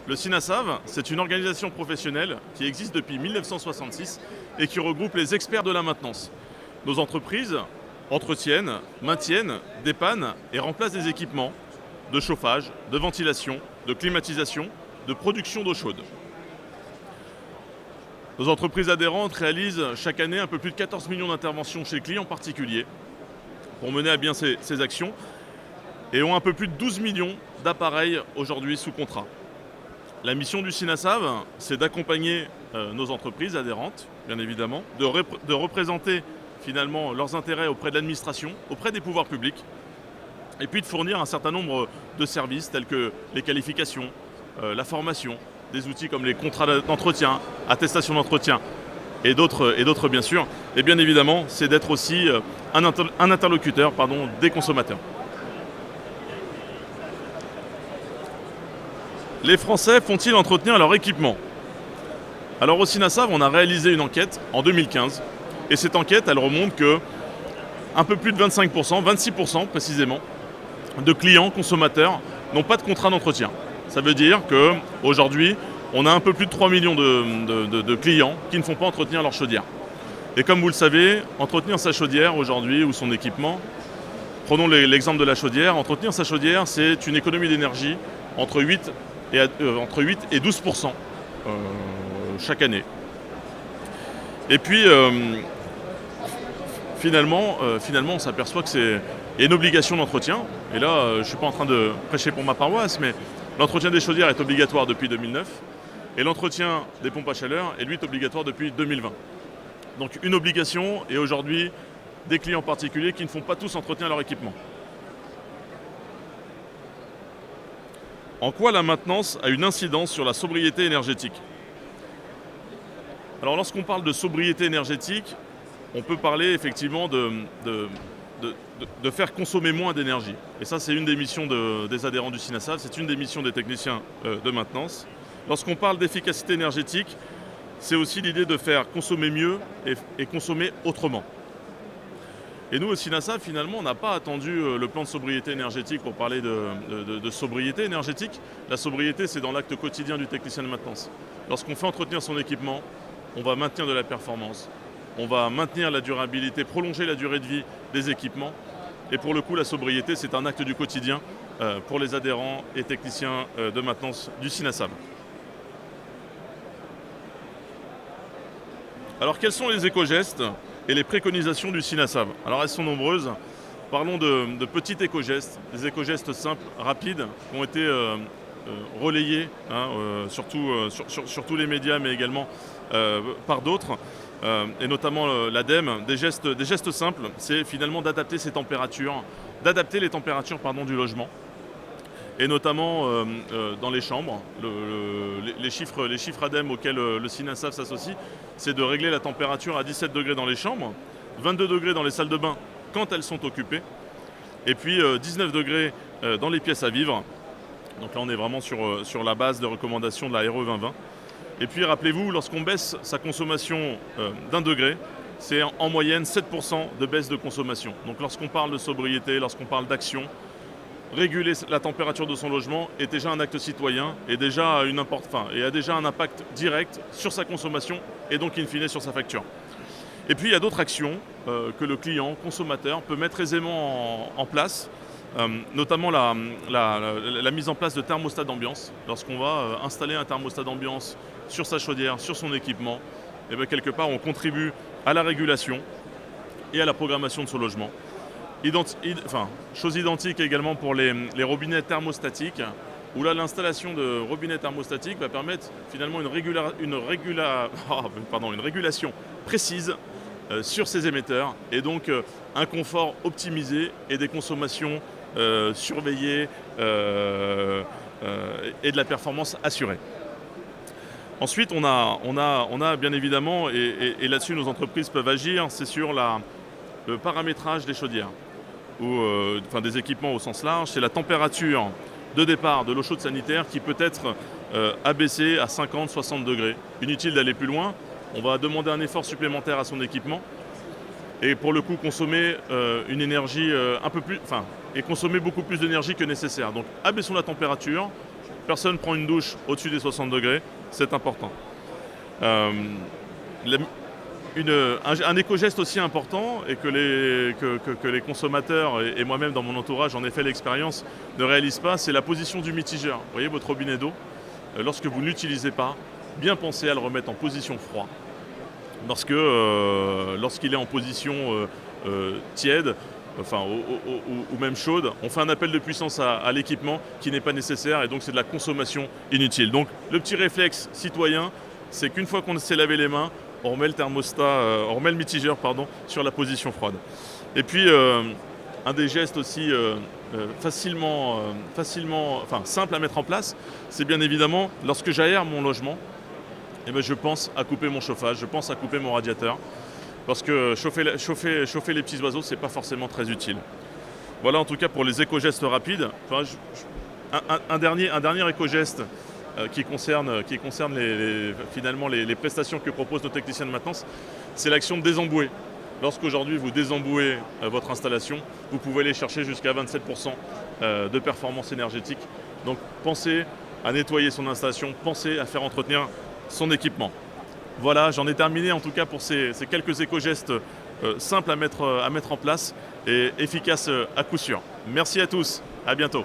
Le CINASAV, c'est une organisation professionnelle qui existe depuis 1966 et qui regroupe les experts de la maintenance. Nos entreprises entretiennent, maintiennent, dépannent et remplacent des équipements de chauffage, de ventilation, de climatisation, de production d'eau chaude. Nos entreprises adhérentes réalisent chaque année un peu plus de 14 millions d'interventions chez le client particulier pour mener à bien ces actions et ont un peu plus de 12 millions d'appareils aujourd'hui sous contrat. La mission du CINASAV, c'est d'accompagner nos entreprises adhérentes, bien évidemment, de représenter finalement leurs intérêts auprès de l'administration, auprès des pouvoirs publics, et puis de fournir un certain nombre de services tels que les qualifications, la formation, des outils comme les contrats d'entretien, attestations d'entretien et d'autres bien sûr. Et bien évidemment, c'est d'être aussi un interlocuteur des consommateurs. Les Français font-ils entretenir leur équipement? Alors au CINASAV, on a réalisé une enquête en 2015. Et cette enquête, elle remonte que un peu plus de 25%, 26% précisément, de clients consommateurs n'ont pas de contrat d'entretien. Ça veut dire qu'aujourd'hui, on a un peu plus de 3 millions de clients qui ne font pas entretenir leur chaudière. Et comme vous le savez, entretenir sa chaudière aujourd'hui ou son équipement, prenons l'exemple de la chaudière, entretenir sa chaudière, c'est une économie d'énergie entre 8 et 12% chaque année. Et puis, finalement, on s'aperçoit que c'est une obligation d'entretien. Et là, je ne suis pas en train de prêcher pour ma paroisse, mais l'entretien des chaudières est obligatoire depuis 2009. Et l'entretien des pompes à chaleur est, lui, obligatoire depuis 2020. Donc une obligation, et aujourd'hui, des clients particuliers qui ne font pas tous entretenir leur équipement. En quoi la maintenance a une incidence sur la sobriété énergétique? Alors lorsqu'on parle de sobriété énergétique, on peut parler effectivement de faire consommer moins d'énergie. Et ça, c'est une des missions des adhérents du CINASAV, c'est une des missions des techniciens de maintenance. Lorsqu'on parle d'efficacité énergétique, c'est aussi l'idée de faire consommer mieux et consommer autrement. Et nous, au CINASAV, finalement, on n'a pas attendu le plan de sobriété énergétique pour parler de sobriété énergétique. La sobriété, c'est dans l'acte quotidien du technicien de maintenance. Lorsqu'on fait entretenir son équipement, on va maintenir de la performance, on va maintenir la durabilité, prolonger la durée de vie des équipements. Et pour le coup, la sobriété, c'est un acte du quotidien pour les adhérents et techniciens de maintenance du CINASAV. Alors, quels sont les éco-gestes et les préconisations du CINASAV? Alors, elles sont nombreuses. Parlons de petits éco-gestes, des éco-gestes simples, rapides, qui ont été relayés, sur tous les médias, mais également par d'autres, et notamment l'ADEME. Des gestes simples, c'est finalement d'adapter les températures du logement. Et notamment dans les chambres, les chiffres ADEME auxquels le CINASAV s'associe, c'est de régler la température à 17 degrés dans les chambres, 22 degrés dans les salles de bain quand elles sont occupées, et puis 19 degrés dans les pièces à vivre. Donc là, on est vraiment sur la base de recommandations de la RE 2020. Et puis rappelez-vous, lorsqu'on baisse sa consommation d'1 degré, c'est en moyenne 7% de baisse de consommation. Donc lorsqu'on parle de sobriété, lorsqu'on parle d'action, réguler la température de son logement est déjà un acte citoyen et a déjà un impact direct sur sa consommation et donc in fine sur sa facture. Et puis il y a d'autres actions que le client, consommateur, peut mettre aisément en place, notamment la mise en place de thermostats d'ambiance. Lorsqu'on va installer un thermostat d'ambiance sur sa chaudière, sur son équipement, et bien quelque part on contribue à la régulation et à la programmation de son logement. Chose identique également pour les robinets thermostatiques, où là l'installation de robinets thermostatiques va permettre finalement une régulation précise sur ces émetteurs, et donc un confort optimisé et des consommations surveillées et de la performance assurée. Ensuite, on a bien évidemment, et là-dessus nos entreprises peuvent agir, c'est sur le paramétrage des chaudières, ou des équipements au sens large. C'est la température de départ de l'eau chaude sanitaire qui peut être abaissée à 50-60 degrés. Inutile d'aller plus loin, on va demander un effort supplémentaire à son équipement et pour le coup consommer une énergie et consommer beaucoup plus d'énergie que nécessaire. Donc abaissons la température, personne prend une douche au-dessus des 60 degrés, c'est important. Euh, la- un éco-geste aussi important et que les consommateurs et moi-même dans mon entourage en ai fait l'expérience ne réalisent pas, c'est la position du mitigeur. Vous voyez votre robinet d'eau, lorsque vous ne l'utilisez pas, bien penser à le remettre en position froid. Lorsqu'il est en position tiède, enfin, ou même chaude, on fait un appel de puissance à l'équipement qui n'est pas nécessaire et donc c'est de la consommation inutile. Donc le petit réflexe citoyen, c'est qu'une fois qu'on s'est lavé les mains, on remet le thermostat, on remet le mitigeur sur la position froide. Et puis un des gestes aussi simple à mettre en place, c'est bien évidemment lorsque j'aère mon logement, eh ben, je pense à couper mon chauffage, je pense à couper mon radiateur. Parce que chauffer les petits oiseaux, c'est pas forcément très utile. Voilà en tout cas pour les éco-gestes rapides. Enfin, un dernier éco-geste qui concerne finalement les prestations que proposent nos techniciens de maintenance, c'est l'action de désembouer. Lorsqu'aujourd'hui vous désembouez votre installation, vous pouvez aller chercher jusqu'à 27% de performance énergétique. Donc pensez à nettoyer son installation, pensez à faire entretenir son équipement. Voilà, j'en ai terminé en tout cas pour ces quelques éco-gestes simples à mettre en place et efficaces à coup sûr. Merci à tous, à bientôt.